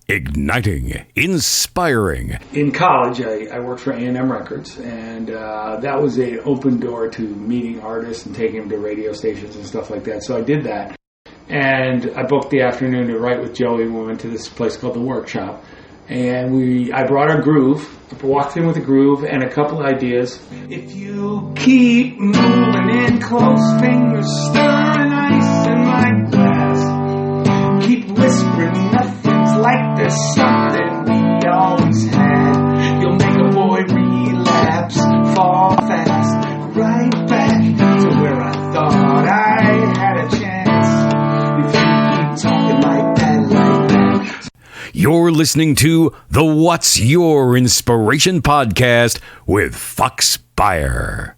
Igniting, inspiring. In college, I worked for A&M Records, and that was an open door to meeting artists and taking them to radio stations and stuff like that. So I did that, and I booked the afternoon to write with Joey. We went to this place called The Workshop, and I brought a groove. I walked in with a groove and a couple ideas. If you keep moving in close, fingers stirring ice in my glass, keep whispering nothing's like there's something we always had. You'll make a boy relapse, fall fast, right back to where I thought I had a chance. If you keep talking like that, like that. You're listening to the What's Your Inspiration podcast with Fox Beyer.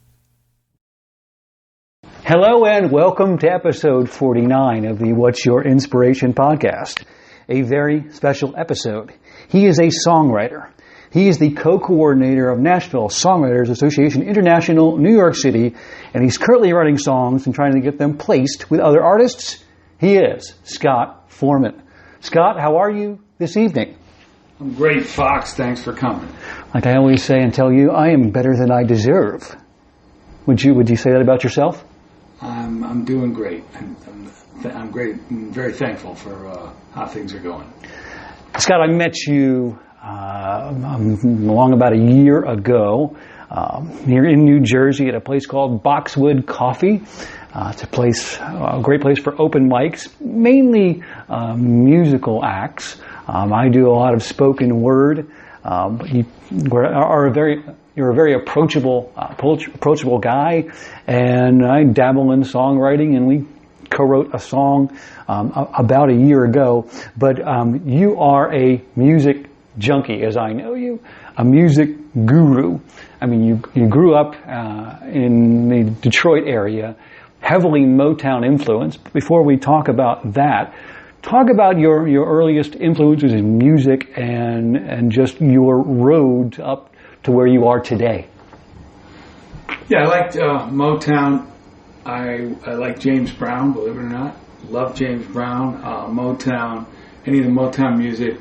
Hello and welcome to episode 49 of the What's Your Inspiration podcast. A very special episode. He is a songwriter. He is the co-coordinator of Nashville Songwriters Association International, New York City, and he's currently writing songs and trying to get them placed with other artists. He is Scott Forman. Scott, how are you this evening? I'm great, Fox. Thanks for coming. Like I always say and tell you, I am better than I deserve. Would you say that about yourself? I'm doing great. I'm great. I'm very thankful for how things are going. Scott, I met you along about a year ago here in New Jersey at a place called Boxwood Coffee. It's a great place for open mics, mainly musical acts. I do a lot of spoken word, but you're a very approachable guy, and I dabble in songwriting, and we co-wrote a song about a year ago. But you are a music junkie, as I know you, a music guru. I mean, you grew up in the Detroit area, heavily Motown influenced. Before we talk about that, talk about your earliest influences in music and just your road up to where you are today. Yeah, I liked Motown. I like James Brown, believe it or not. Love James Brown, Motown, any of the Motown music.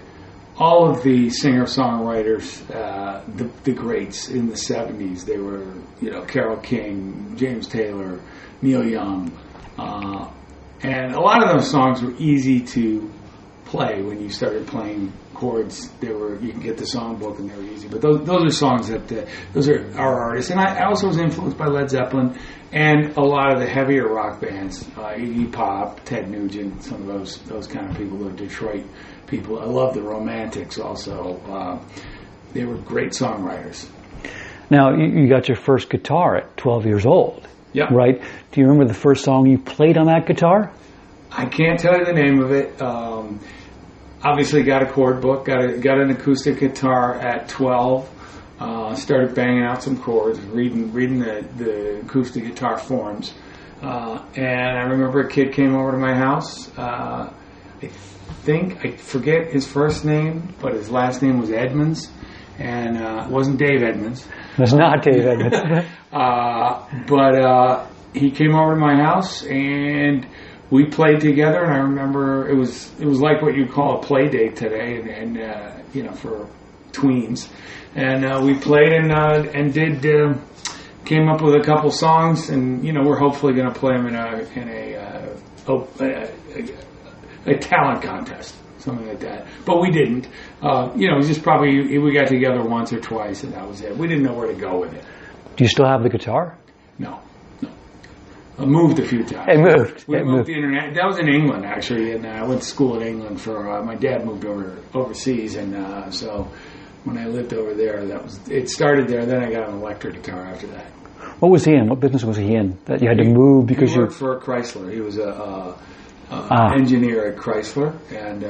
All of the singer-songwriters, the greats in the 70s, they were, Carole King, James Taylor, Neil Young. And a lot of those songs were easy to play when you started playing chords. You can get the songbook and they were easy. But those are songs those are our artists. And I also was influenced by Led Zeppelin and a lot of the heavier rock bands, Iggy Pop, Ted Nugent, some of those kind of people, the Detroit people. I love the Romantics also. They were great songwriters. Now, you got your first guitar at 12 years old. Yeah. Right? Do you remember the first song you played on that guitar? I can't tell you the name of it. Obviously got a chord book, got an acoustic guitar at 12, started banging out some chords, reading the acoustic guitar forms. And I remember a kid came over to my house. I forget his first name, but his last name was Edmonds. And it wasn't Dave Edmonds. It was not Dave Edmonds. But he came over to my house and we played together. And I remember it was like what you'd call a play date today, and for tweens. And we played and came up with a couple songs, and we're hopefully going to play them in a talent contest. Something like that. But we didn't. It was just probably, we got together once or twice and that was it. We didn't know where to go with it. Do you still have the guitar? No. I moved a few times. It moved. We moved the internet. That was in England, actually, and I went to school in England for, my dad moved overseas, and so when I lived over there, it started there, then I got an electric guitar after that. What was he in? What business was he in that you had to move because he worked for Chrysler. He was engineer at Chrysler, and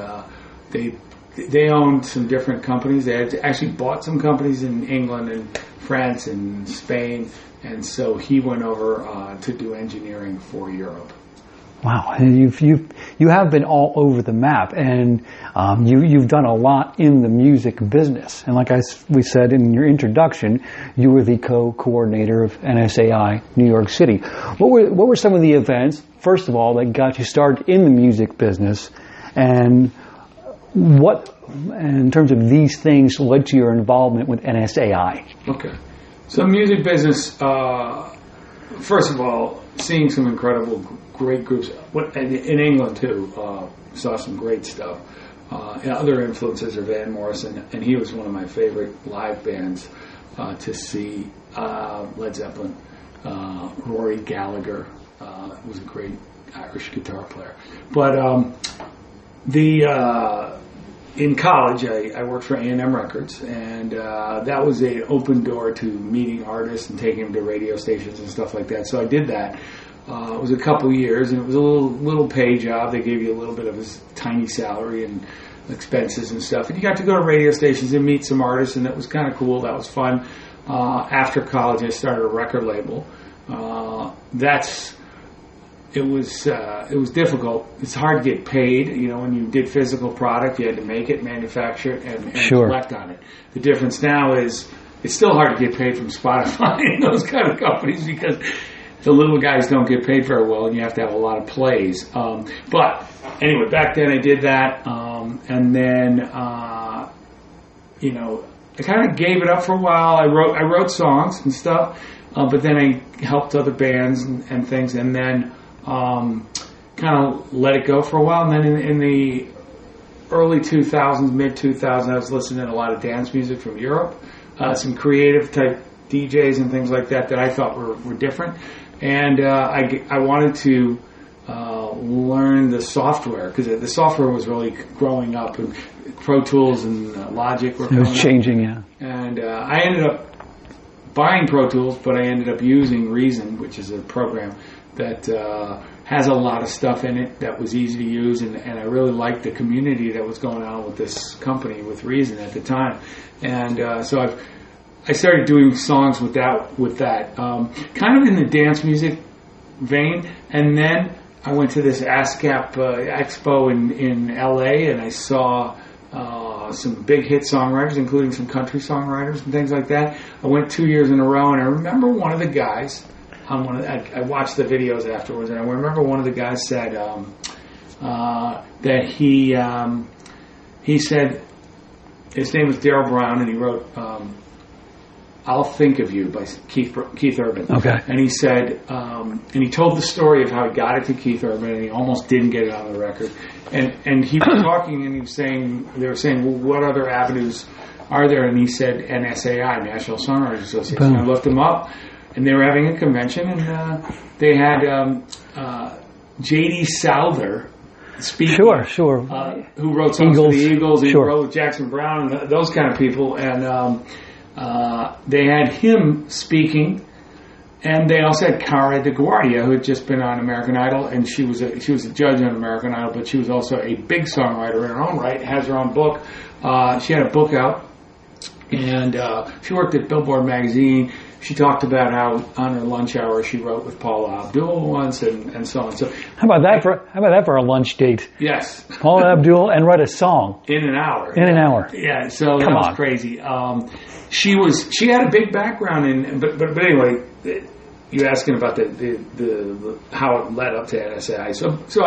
they owned some different companies. They had actually bought some companies in England and France and Spain, and so he went over to do engineering for Europe. Wow, you have been all over the map, and you've done a lot in the music business. And like we said in your introduction, you were the co-coordinator of NSAI New York City. What were some of the events, first of all, that got you started in the music business, and What, in terms of these things, led to your involvement with NSAI? Okay. So music business, first of all, seeing some incredible, great groups. In England, too, saw some great stuff. Other influences are Van Morrison, and he was one of my favorite live bands to see. Led Zeppelin, Rory Gallagher was a great Irish guitar player. But in college, I worked for A&M Records, and that was an open door to meeting artists and taking them to radio stations and stuff like that. So I did that. It was a couple years, and it was a little pay job. They gave you a little bit of a tiny salary and expenses and stuff. And you got to go to radio stations and meet some artists, and that was kind of cool. That was fun. After college, I started a record label. It was difficult. It's hard to get paid. You know, when you did physical product, you had to make it, manufacture it, and collect on it. The difference now is it's still hard to get paid from Spotify and those kind of companies because the little guys don't get paid very well, and you have to have a lot of plays. But anyway, back then I did that, and then I kind of gave it up for a while. I wrote songs and stuff, but then I helped other bands and things, and then kind of let it go for a while. And then in the early 2000s, mid 2000s, I was listening to a lot of dance music from Europe, some creative type DJs and things like that I thought were different. And I wanted to learn the software because the software was really growing up, and Pro Tools and Logic were. It was changing, yeah. And I ended up buying Pro Tools, but I ended up using Reason, which is a program that has a lot of stuff in it that was easy to use, and I really liked the community that was going on with this company, with Reason at the time. And so I started doing songs with that, kind of in the dance music vein. And then I went to this ASCAP expo in LA, and I saw some big hit songwriters, including some country songwriters and things like that. I went 2 years in a row, and I remember one of the guys, I watched the videos afterwards, and I remember one of the guys said that he said, his name was Daryl Brown, and he wrote I'll Think of You by Keith Urban. Okay. And he said, and he told the story of how he got it to Keith Urban, and he almost didn't get it on the record. And he was talking, and he was saying, they were saying, well, what other avenues are there? And he said NSAI, National Songwriters Association. I looked him up, and they were having a convention, and they had J.D. Souther speaking. Sure. Who wrote songs for the Eagles, and sure. wrote with Jackson Brown, and those kind of people. And they had him speaking, and they also had Cara DeGuardia, who had just been on American Idol, and she was a judge on American Idol, but she was also a big songwriter in her own right, has her own book. She had a book out, and she worked at Billboard magazine. She talked about how on her lunch hour she wrote with Paula Abdul once, and so on. So how about that for a lunch date? Yes, Paula Abdul, and write a song in an hour. Yeah. So that was crazy. She had a big background but anyway, you asking about the how it led up to NSAI. So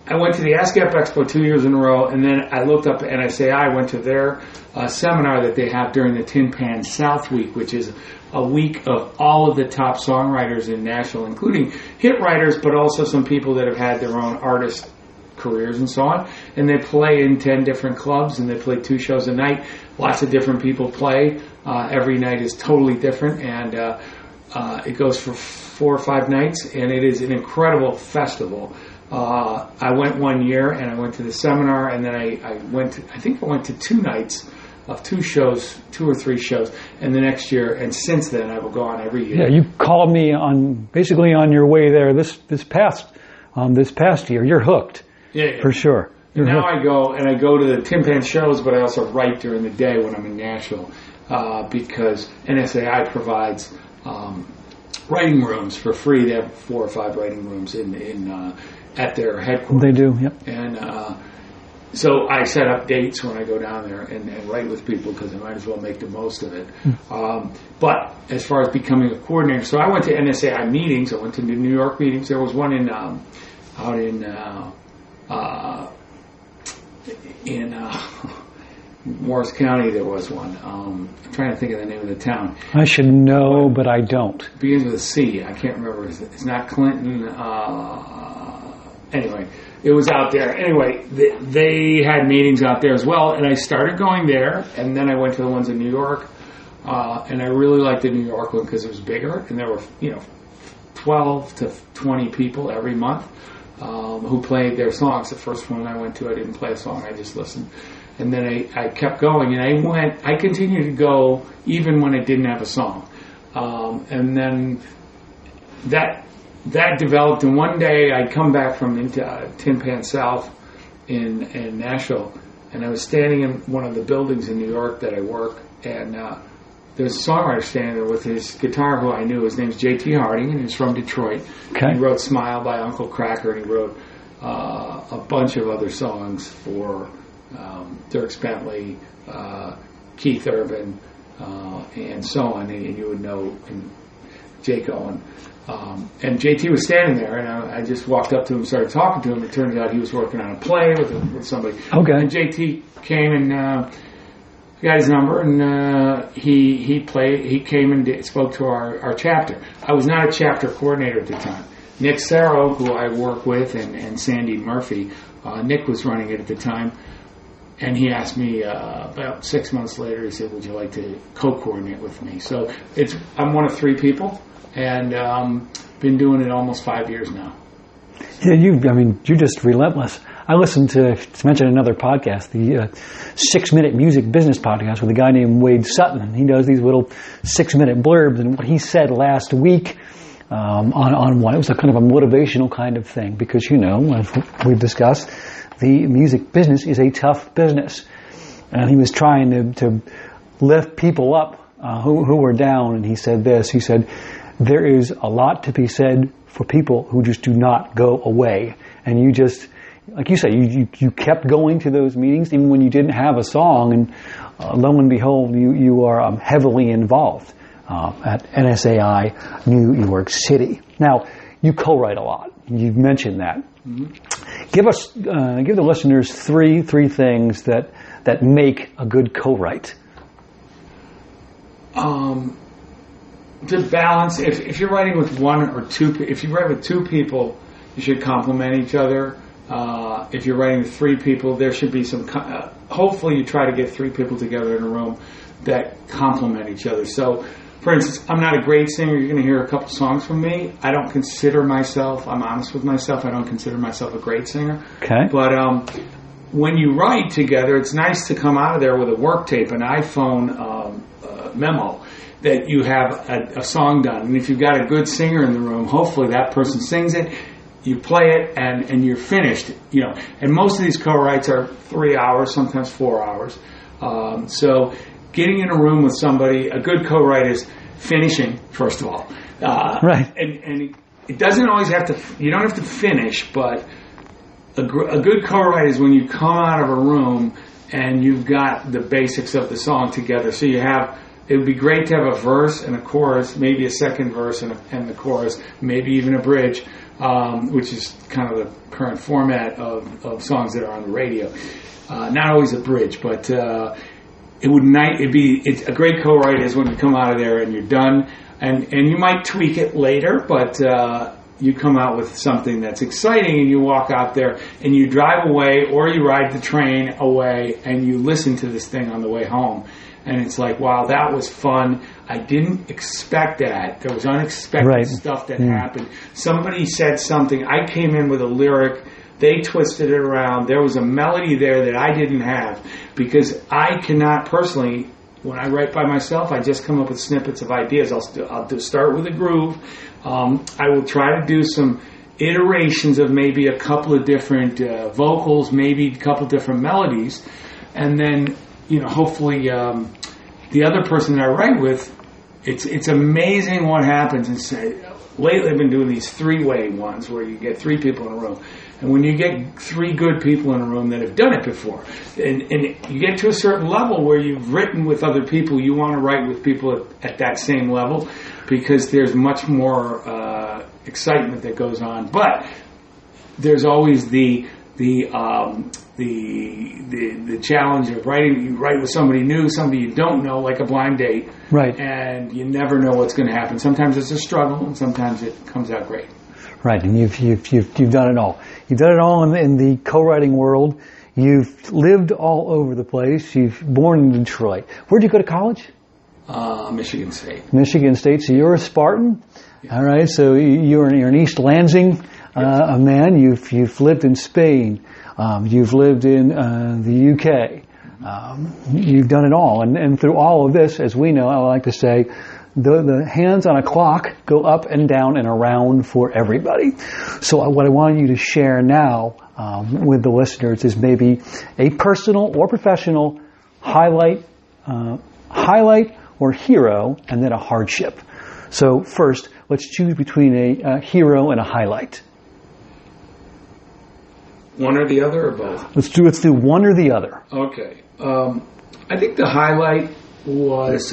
I went to the ASCAP Expo 2 years in a row, and then I looked up at NSAI. I went to their seminar that they have during the Tin Pan South Week, which is a week of all of the top songwriters in Nashville, including hit writers, but also some people that have had their own artist careers and so on. And they play in 10 different clubs, and they play 2 shows a night. Lots of different people play. Every night is totally different, and it goes for 4 or 5 nights, and it is an incredible festival. I went 1 year, and I went to the seminar, and then I went to 2 nights of 2 or 3 shows, and the next year, and since then I will go on every year. Yeah, you called me on your way there this past year. You're hooked. Yeah. For sure. Now I go to the Tin Pan shows, but I also write during the day when I'm in Nashville, because NSAI provides writing rooms for free. They have 4 or 5 writing rooms at their headquarters. They do, yep. And so I set up dates when I go down there and write with people, because I might as well make the most of it. But as far as becoming a coordinator, so I went to NSAI meetings. I went to the New York meetings. There was one out in in Morris County there was one. I'm trying to think of the name of the town. I should know, but I don't. It begins with a C. I can't remember. It's not Clinton. Anyway, it was out there. Anyway, they had meetings out there as well, and I started going there, and then I went to the ones in New York, and I really liked the New York one because it was bigger, and there were 12 to 20 people every month who played their songs. The first one I went to, I didn't play a song. I just listened. And then I kept going, and I continued to go even when it didn't have a song. And then that developed, and one day I'd come back from Tin Pan South in Nashville, and I was standing in one of the buildings in New York that I work, and there's a songwriter standing there with his guitar who I knew. His name's J.T. Harding, and he's from Detroit. Okay. He wrote Smile by Uncle Cracker, and he wrote a bunch of other songs for Dierks Bentley, Keith Urban, and so on, and you would know Jake Owen. And JT was standing there, and I just walked up to him and started talking to him. It turns out he was working on a play with somebody. Okay. And JT came and got his number, and he came and spoke to our chapter. I was not a chapter coordinator at the time. Nick Sarro, who I work with, and Sandy Murphy, Nick was running it at the time. And he asked me about 6 months later, he said, would you like to co-coordinate with me? So I'm one of 3 people, and been doing it almost 5 years now. Yeah, you're just relentless. I listened to mention another podcast, the 6-Minute Music Business Podcast with a guy named Wade Sutton. And he does these little 6-minute blurbs, and what he said last week on one, it was a kind of a motivational kind of thing, because, as we've discussed, the music business is a tough business, and he was trying to lift people up who were down. And he said this. He said, "There is a lot to be said for people who just do not go away." And you just, like you said, you kept going to those meetings even when you didn't have a song, and lo and behold, you are heavily involved at NSAI, New York City. Now, you co-write a lot. You've mentioned that. Mm-hmm. Give the listeners three things that make a good co-write. To balance, if you're writing with one or two, if you write with 2 people, you should complement each other. If you're writing with 3 people, there should be some. Hopefully, you try to get 3 people together in a room that complement each other. So, for instance, I'm not a great singer. You're going to hear a couple songs from me. I don't consider myself, I'm honest with myself, I don't consider myself a great singer. Okay. But when you write together, it's nice to come out of there with a work tape, an iPhone memo, that you have a song done. And if you've got a good singer in the room, hopefully that person sings it, you play it, and you're finished. And most of these co-writes are 3 hours, sometimes 4 hours. So getting in a room with somebody, a good co-write is finishing, first of all. Right. And it doesn't always have to, you don't have to finish, but a good co-write is when you come out of a room and you've got the basics of the song together. So it would be great to have a verse and a chorus, maybe a second verse and the chorus, maybe even a bridge, which is kind of the current format of songs that are on the radio. Not always a bridge, but it's a great co-write is when you come out of there and you're done, and you might tweak it later, but you come out with something that's exciting, and you walk out there and you drive away, or you ride the train away and you listen to this thing on the way home, and it's like, wow, that was fun. I didn't expect that. There was unexpected stuff that happened. Somebody said something. I came in with a lyric. They twisted it around. There was a melody there that I didn't have, because I cannot personally, when I write by myself, I just come up with snippets of ideas. I'll start with a groove. I will try to do some iterations of maybe a couple of different vocals, maybe a couple different melodies, and then hopefully the other person that I write with, it's amazing what happens. And lately I've been doing these 3-way ones where you get 3 people in a room. And when you get 3 good people in a room that have done it before, and you get to a certain level where you've written with other people, you want to write with people at that same level, because there's much more excitement that goes on. But there's always the the challenge of writing. You write with somebody new, somebody you don't know, like a blind date, right? And you never know what's going to happen. Sometimes it's a struggle, and sometimes it comes out great. Right, and you've done it all. You've done it all in the co-writing world. You've lived all over the place. You've born in Detroit. Where'd you go to college? Michigan State. Michigan State. So you're a Spartan. Yeah. All right. So you're an East Lansing a man. You've lived in Spain. You've lived in the UK. You've done it all, and through all of this, as we know, I like to say, the hands on a clock go up and down and around for everybody. So what I want you to share now with the listeners is maybe a personal or professional highlight or hero, and then a hardship. So first, let's choose between a hero and a highlight. One or the other, or both? Let's do one or the other. Okay. I think the highlight was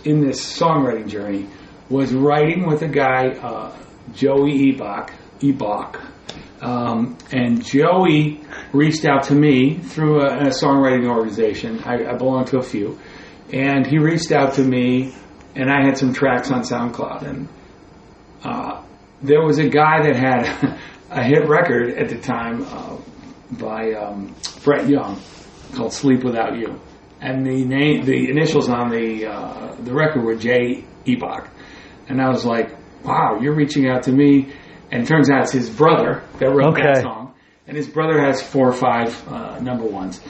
in this songwriting journey was writing with a guy, Joey Ebach. And Joey reached out to me through a songwriting organization. I belong to a few. And he reached out to me, and I had some tracks on SoundCloud. And there was a guy that had a hit record at the time by Brett Young called "Sleep Without You," and the initials on the record were J. Ebach. And I was like, "Wow, you're reaching out to me." And it turns out it's his brother that wrote that song, and his brother has 4 or 5 number ones.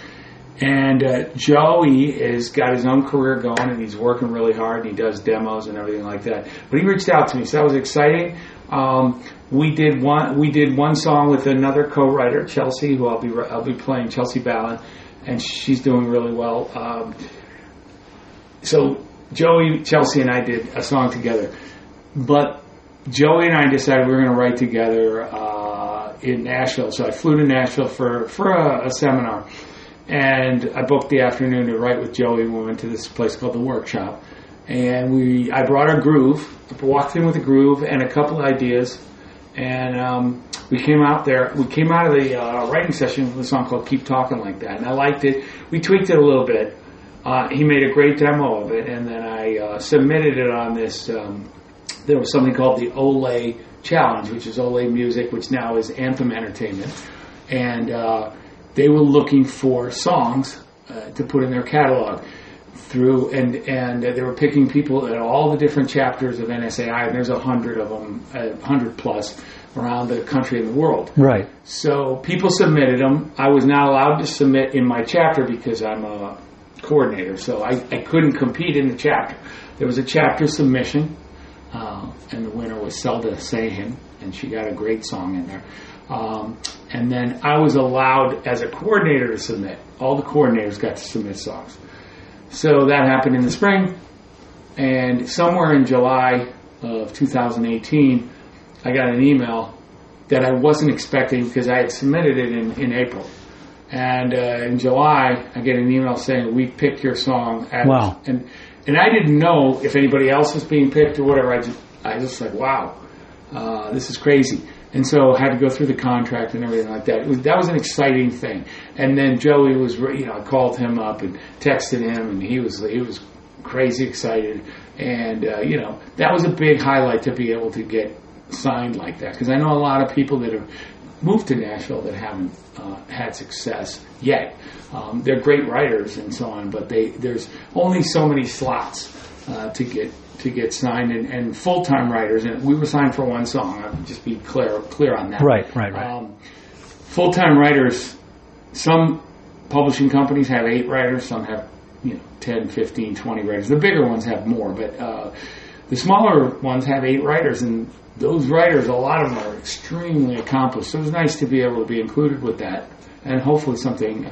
And Joey has got his own career going, and he's working really hard, and he does demos and everything like that. But he reached out to me, so that was exciting. We did one song with another co-writer, Chelsea, who I'll be playing, Chelsea Ballin, and she's doing really well. So Joey, Chelsea, and I did a song together. But Joey and I decided we were going to write together in Nashville. So I flew to Nashville for a seminar. And I booked the afternoon to write with Joey. We went to this place called The Workshop. And I brought our groove, walked in with a groove and a couple of ideas. And we came out there. We came out of the writing session with a song called Keep Talking Like That. And I liked it. We tweaked it a little bit. He made a great demo of it. And then I submitted it on this. There was something called the Olé Challenge, which is Olé Music, which now is Anthem Entertainment. And they were looking for songs to put in their catalog and they were picking people at all the different chapters of NSAI, and there's 100 of them, 100 plus around the country and the world. Right. So people submitted them. I was not allowed to submit in my chapter because I'm a coordinator, so I couldn't compete in the chapter. There was a chapter submission, and the winner was Selda Sahin, and she got a great song in there. And then I was allowed as a coordinator to submit. All the coordinators got to submit songs. So that happened in the spring, and somewhere in July of 2018, I got an email that I wasn't expecting because I had submitted it in April. And in July, I get an email saying, "We picked your song." Wow. And I didn't know if anybody else was being picked or whatever. I just like, wow, this is crazy. And so I had to go through the contract and everything like that. That was an exciting thing. And then Joey was, I called him up and texted him, and he was crazy excited. And that was a big highlight to be able to get signed like that, because I know a lot of people that have moved to Nashville that haven't had success yet. They're great writers and so on, but there's only so many slots to get signed, and full-time writers, and we were signed for one song. I'll just be clear on that. Right. Full-time writers, some publishing companies have 8 writers, some have 10, 15, 20 writers. The bigger ones have more, but the smaller ones have 8 writers, and those writers, a lot of them are extremely accomplished. So it was nice to be able to be included with that, and hopefully something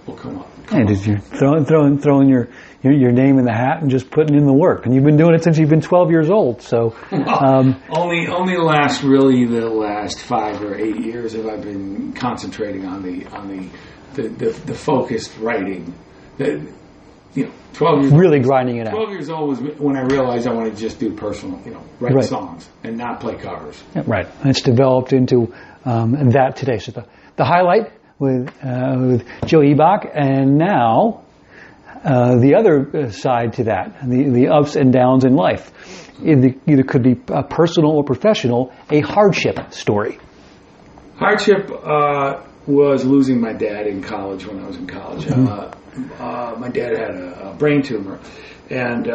will come up. And you're throwing your name in the hat and just putting in the work, and you've been doing it since you've been 12 years old. So only the last 5 or 8 years have I been concentrating on the focused writing. 12 years Really grinding it out. 12 years old was when I realized I wanted to just do personal, write songs and not play covers. Yeah, right. And it's developed into that today. So the highlight with Joe Ebach, and now the other side to that, the ups and downs in life. It either could be personal or professional, a hardship story. Hardship was losing my dad in college when I was in college. My dad had a brain tumor, and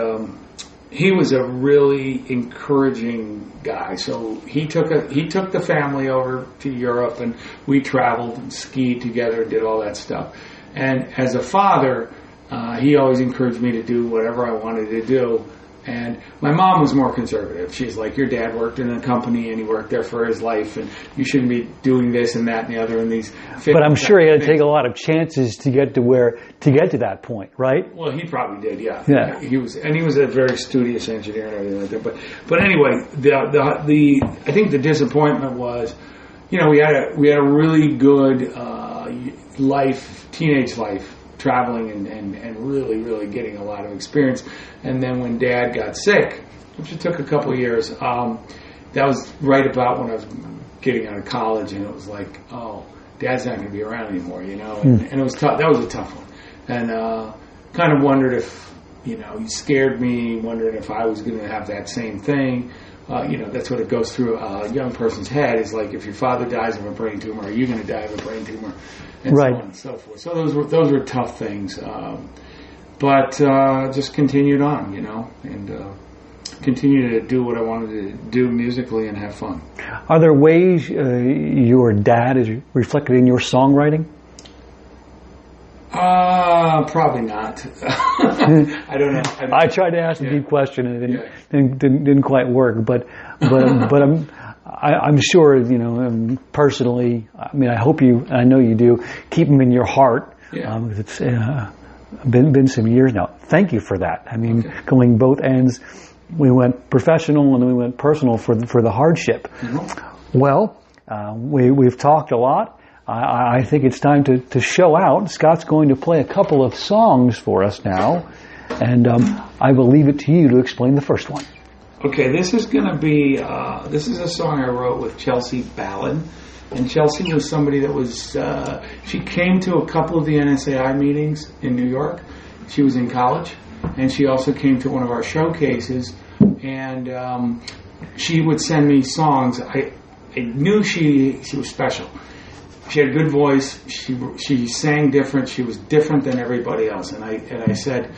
he was a really encouraging guy. So he took the family over to Europe, and we traveled and skied together and did all that stuff. And as a father, he always encouraged me to do whatever I wanted to do. And my mom was more conservative. She's like, your dad worked in a company and he worked there for his life, and you shouldn't be doing this and that and the other and these. But I'm sure he had to take a lot of chances to get to that point, right? Well, he probably did, yeah. Yeah. He was a very studious engineer and everything like that. But anyway, the I think the disappointment was, we had a really good teenage life, traveling and really, really getting a lot of experience. And then when Dad got sick, which it took a couple of years, that was right about when I was getting out of college, and it was like, oh, Dad's not going to be around anymore, and it was tough. That was a tough one. And kind of wondered if, he scared me, wondering if I was going to have that same thing. That's what it goes through a young person's head, is like, if your father dies of a brain tumor, are you going to die of a brain tumor? And right. So on and so forth. So those were tough things. But just continued on, and continued to do what I wanted to do musically and have fun. Are there ways your dad is reflected in your songwriting? Probably not. I don't know. I tried to ask a deep question and it didn't quite work, but I'm sure, personally, I hope you, and I know you do, keep them in your heart. Yeah. It's been some years now. Thank you for that. Going both ends, we went professional and then we went personal for the hardship. Mm-hmm. Well, we've talked a lot. I think it's time to show out. Scott's going to play a couple of songs for us now, and I will leave it to you to explain the first one. Okay, this is going to be, this is a song I wrote with Chelsea Ballin. And Chelsea was somebody that was, she came to a couple of the NSAI meetings in New York. She was in college, and she also came to one of our showcases, and she would send me songs. I knew she was special. She had a good voice. She sang different. She was different than everybody else. And I said,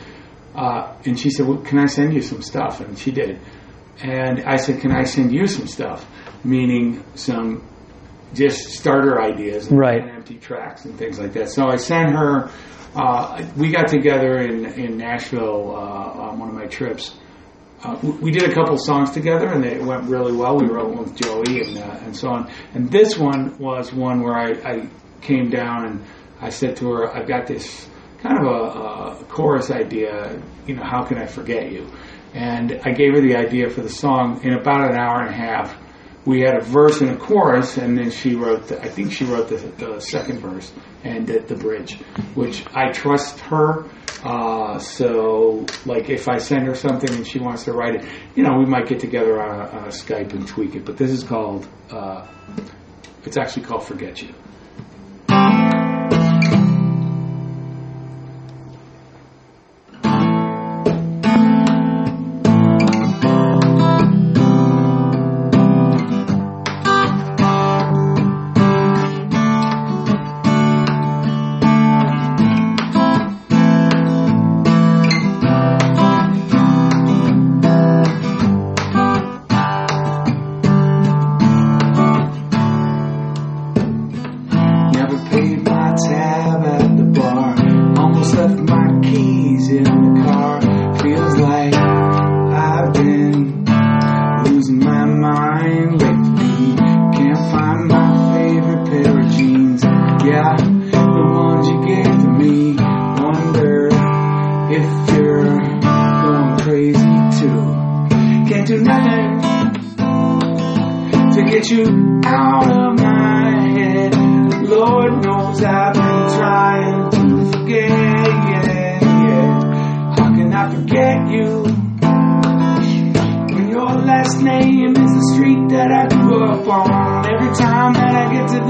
and she said, well, can I send you some stuff? And she did. And I said, can I send you some stuff? Meaning some just starter ideas and empty tracks and things like that. So I sent her, we got together in Nashville on one of my trips. We did a couple songs together, and it went really well. We wrote one with Joey and so on. And this one was one where I came down and I said to her, I've got this kind of a chorus idea, how can I forget you? And I gave her the idea for the song. In about an hour and a half, we had a verse and a chorus, and then she wrote the second verse and the bridge, which I trust her. So, like, if I send her something and she wants to write it, we might get together on a Skype and tweak it. But this is called, it's actually called Forget You.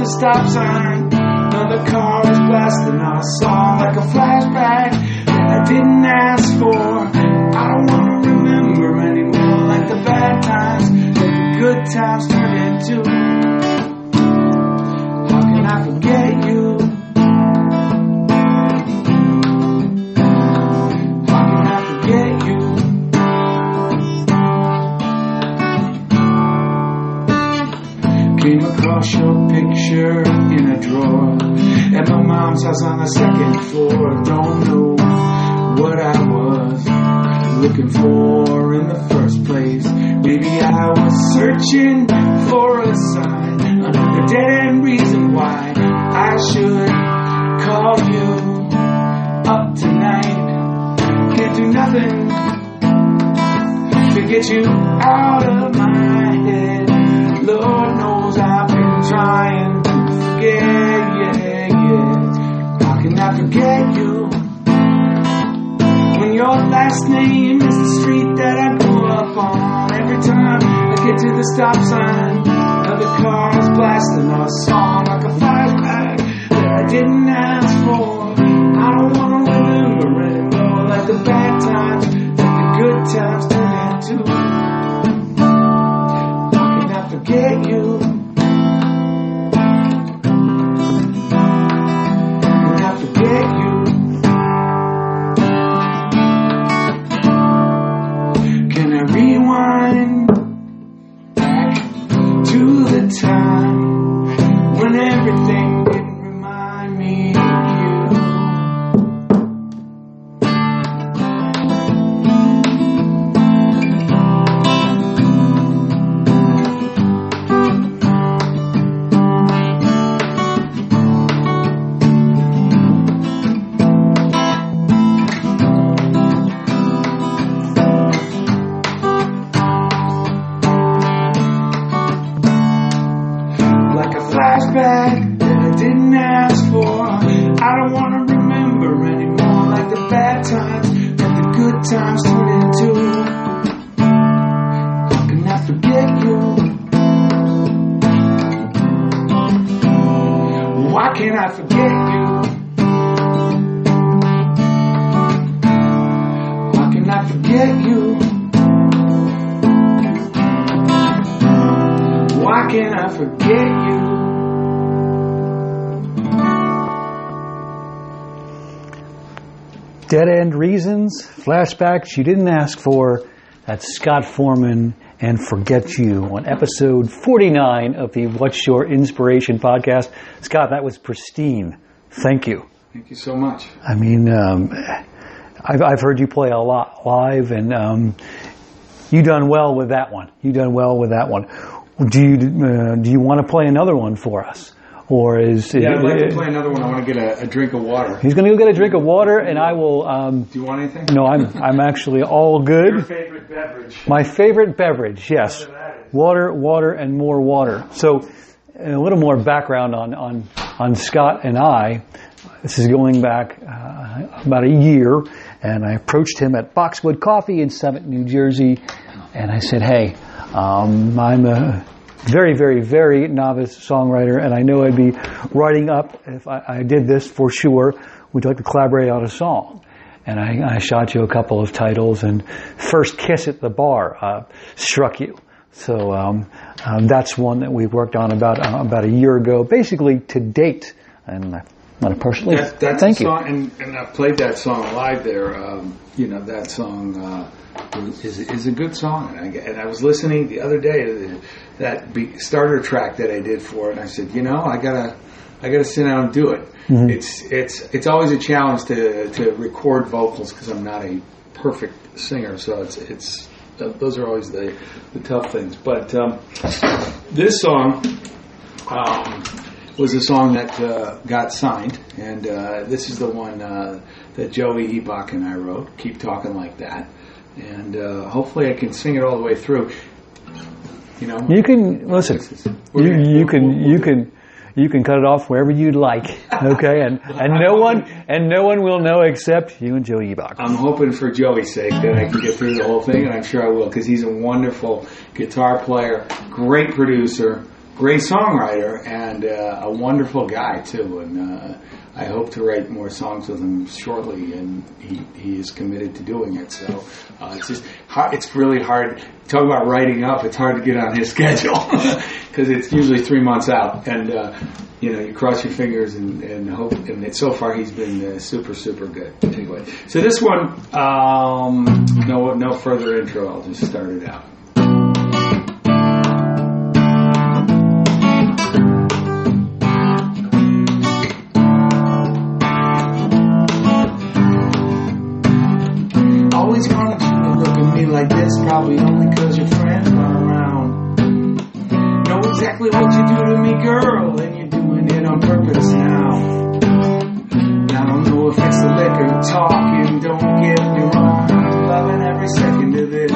the stop sign. Another car is blasting our song like a flashback that I didn't ask for. I don't want to remember anymore like the bad times that the good times turned into. How can I forget you? How can I forget you? Came across your picture in a drawer at my mom's house on the second floor. Don't know what I was looking for in the first place. Maybe I was searching for a sign, another dead-end reason why I should call you up tonight. Can't do nothing to get you out of my head. Lord knows I've been trying to forget, How can I forget you? When your last name is the street that I grew up on. Every time I get to the stop sign, another car is blasting our song like a flashback that I didn't ask for. I don't want to remember anymore like the bad times that the good times turn into. Forget you. When I forget you. Can I rewind back to the time when everything didn't remind me of you? Flashback that I didn't ask for. I don't want to remember anymore like the bad times that the good times turned into. How can I forget you? Why can't I forget you? Why can I forget you? Why can't I forget you? Dead-end reasons, flashbacks you didn't ask for. That's Scott Forman and Forget You on episode 49 of the What's Your Inspiration podcast. Scott, that was pristine. Thank you. Thank you so much. I mean, I've heard you play a lot live, and you done well with that one. You done well with that one. Do you want to play another one for us? Or is I'd like to play another one. I want to get a drink of water. He's going to go get a drink of water, and I will. Do you want anything? No, I'm actually all good. Your favorite beverage? My favorite beverage, yes, water, and more water. So, a little more background on Scott and I. This is going back about a year, and I approached him at Boxwood Coffee in Summit, New Jersey, and I said, "Hey, I'm a very, very, very novice songwriter, and I know I'd be writing up, if I did this for sure, would you like to collaborate on a song?" And I shot you a couple of titles, and First Kiss at the Bar struck you. So that's one that we worked on about a year ago, basically to date. And I want to personally thank you. Song, and I've played that song live there. That song is a good song. And I was listening the other day to that starter track that I did for it, and I said, I gotta sit down and do it. Mm-hmm. It's always a challenge to record vocals because I'm not a perfect singer, so it's those are always the tough things. But this song was a song that got signed, and this is the one that Joey Ebach and I wrote. Keep Talking Like That, and hopefully I can sing it all the way through. You can listen. You can cut it off wherever you'd like, okay? And no one will know except you and Joey Ebach. I'm hoping for Joey's sake that I can get through the whole thing, and I'm sure I will, because he's a wonderful guitar player, great producer, great songwriter and a wonderful guy too. And I hope to write more songs with him shortly, and he is committed to doing it. So it's just hard, it's really hard. Talk about writing up. It's hard to get on his schedule because it's usually 3 months out, and you cross your fingers and hope. And so far, he's been super good. Anyway, so this one, no further intro. I'll just start it out. Always wanted you to look at me like this, probably only cause your friends are around. Know exactly what you do to me, girl, and you're doing it on purpose now. I don't know if it's the liquor talking, don't get me wrong, I'm loving every second of this.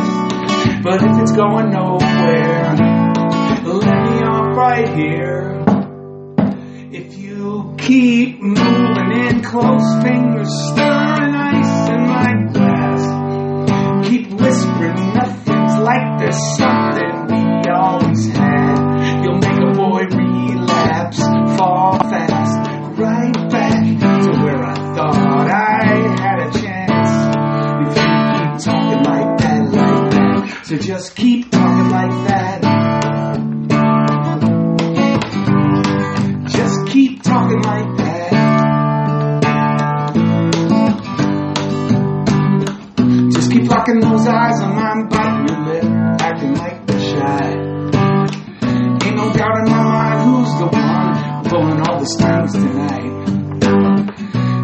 But if it's going nowhere, let me off right here. If you keep moving in close fingers, stirring ice in my glass, keep whispering nothing's like there's something we always had. You'll make a boy relapse, fall fast, right back to where I thought I had a chance. If you keep talking like that, so just keep talking like that. Just keep talking like that. Just keep locking those eyes on mine, biting your lip, acting like they're shy. Ain't no doubt in my mind who's the one pulling all the strings tonight.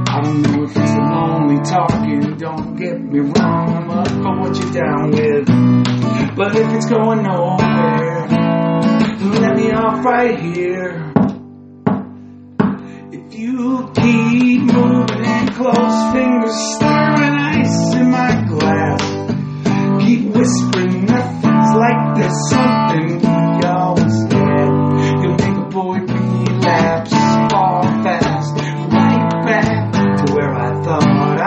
I don't know if it's the lonely talking, don't get me wrong, I'm up for what you're down with. But if it's going nowhere, let me off right here. If you keep moving in close fingers, stirring ice in my glass, keep whispering nothing's like there's something we always had. You'll make a boy relapse, fall fast, right back to where I thought I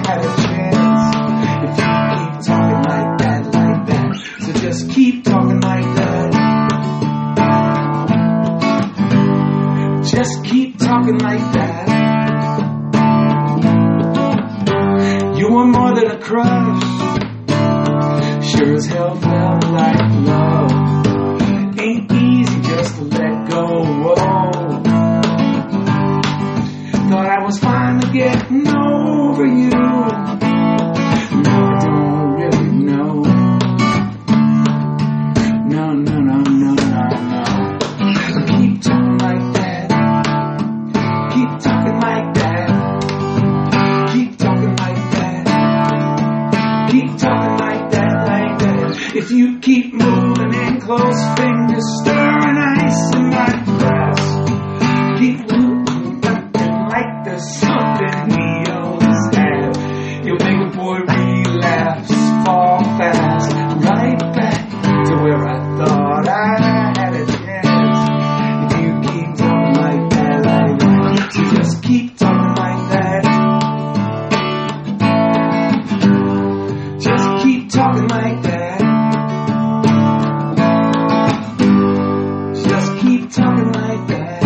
had a chance. If you keep talking like that, so just keep talking like that. Just keep talking like that. You were more than a crush, sure as hell felt like love. Ain't easy just to let go. Whoa. Thought I was finally getting over you. No, I don't really know. No. Keep talking like that. Keep talking like that. Keep talking like that. Keep talking like that. If you keep moving in close fingers, stirring ice in my glass, keep moving nothing like there's something we always have. You'll make a boy relapse, fall fast, right back to where I thought I had a chance. If you keep talking like that, so just keep talking like that. Just keep talking like that. Just keep talking like that.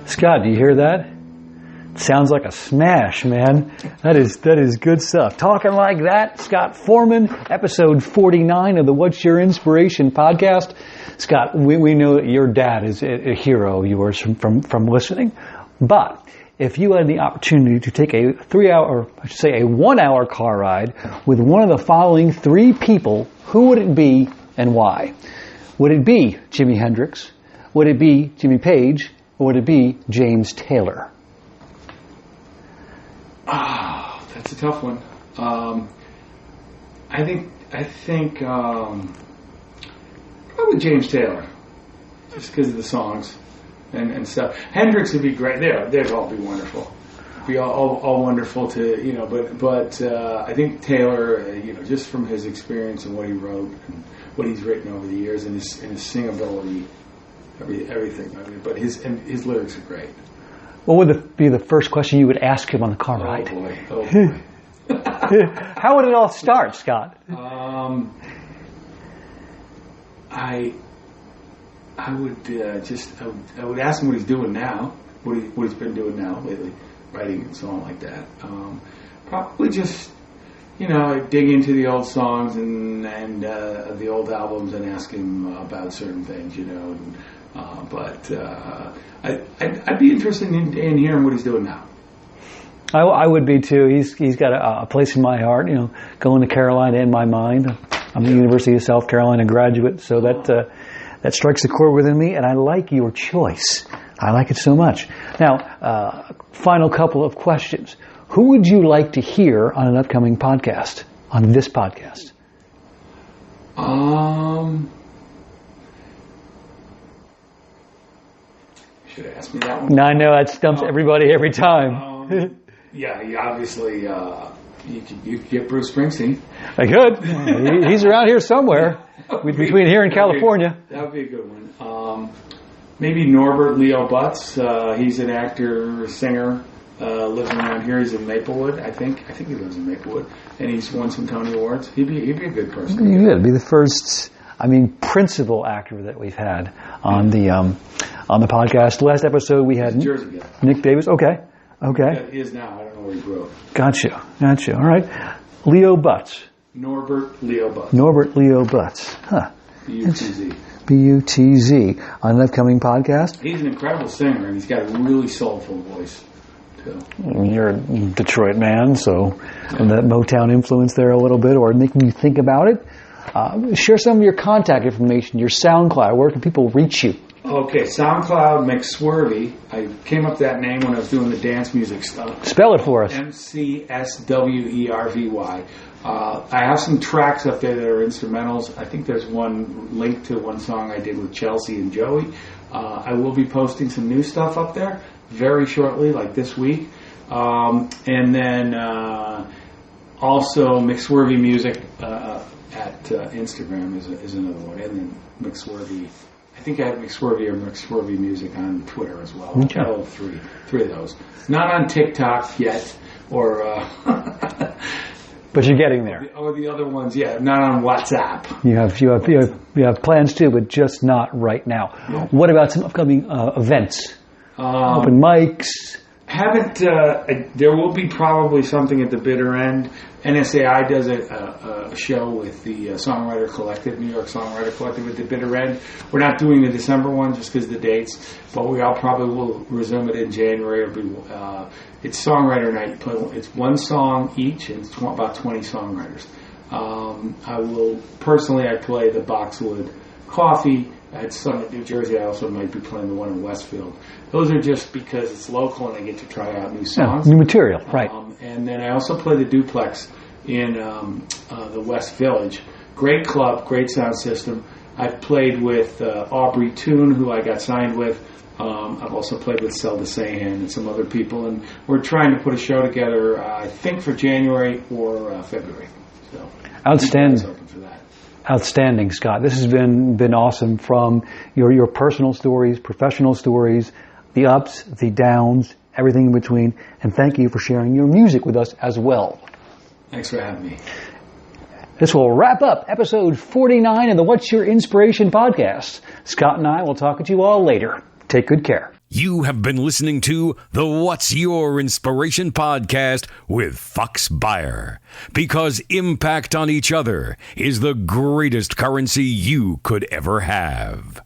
Scott, do you hear that? Sounds like a smash, man. That is good stuff. Talking like that, Scott Forman, episode 49 of the What's Your Inspiration podcast. Scott, we know that your dad is a hero of yours from listening. But if you had the opportunity to take a 1 hour car ride with one of the following three people, who would it be and why? Would it be Jimi Hendrix? Would it be Jimmy Page? Or would it be James Taylor? That's a tough one. I think probably James Taylor, just because of the songs and stuff. Hendrix would be great. They'd all be wonderful. Be all wonderful to But I think Taylor, just from his experience and what he wrote and what he's written over the years and his singability, everything. I mean, but his lyrics are great. What would be the first question you would ask him on the car ride? Oh boy. How would it all start, Scott? I would I would ask him what he's doing now, what he's been doing now lately, writing and so on like that. Probably just dig into the old songs and the old albums and ask him about certain things, But I'd be interested in hearing what he's doing now. I would be too. He's got a place in my heart. Going to Carolina in my mind. I'm a University of South Carolina graduate, so that strikes a chord within me. And I like your choice. I like it so much. Now, final couple of questions. Who would you like to hear on an upcoming podcast? On this podcast? Should have asked me that one. No, I know that stumps everybody every time. Yeah, obviously, you could get Bruce Springsteen. I could. He's around here somewhere, between here and California. That would be a good one. Maybe Norbert Leo Butts. He's an actor, singer, lives around here. He's in Maplewood, I think. I think he lives in Maplewood, and he's won some Tony Awards. He'd be a good person. He would be the first, principal actor that we've had on the podcast. Last episode we had Jersey guy. Nick Davis. Okay. Yeah, he is now. I don't know where he grew up. Gotcha. All right. Leo Butts. Norbert Leo Butts. Huh. B-U-T-Z. B-U-T-Z. On an upcoming podcast. He's an incredible singer, and he's got a really soulful voice, too. You're a Detroit man, so that Motown influence there a little bit, or making you think about it. Share some of your contact information, your SoundCloud. Where can people reach you? Okay, SoundCloud McSwervy. I came up with that name when I was doing the dance music stuff. Spell it for us. McSwervy. I have some tracks up there that are instrumentals. I think there's one link to one song I did with Chelsea and Joey. I will be posting some new stuff up there very shortly, like this week. And then also McSwervy Music at Instagram is another one. And then McSwervy. I think I have McSwervy or McSwervy Music on Twitter as well. Okay. I'll have three of those. Not on TikTok yet, or but you're getting there. Or the other ones, yeah, not on WhatsApp. You have plans too, but just not right now. No. What about some upcoming events? Open mics. There will be probably something at the bitter end. NSAI does a show with the Songwriter Collective, New York Songwriter Collective at the bitter end. We're not doing the December one just because of the dates, but we all probably will resume it in January. It's Songwriter night. It's one song each, and it's about 20 songwriters. I play the Boxwood Coffee at Summit, New Jersey. I also might be playing the one in Westfield. Those are just because it's local and I get to try out new songs. New material, right. And then I also play the Duplex in the West Village. Great club, great sound system. I've played with Aubrey Toon, who I got signed with. I've also played with Zelda Sahan and some other people. And we're trying to put a show together, I think, for January or February. So, outstanding. Outstanding, Scott. This has been awesome, from your personal stories, professional stories, the ups, the downs, everything in between. And thank you for sharing your music with us as well. Thanks for having me. This will wrap up episode 49 of the What's Your Inspiration podcast. Scott and I will talk with you all later. Take good care. You have been listening to the What's Your Inspiration podcast with Fox Beyer. Because impact on each other is the greatest currency you could ever have.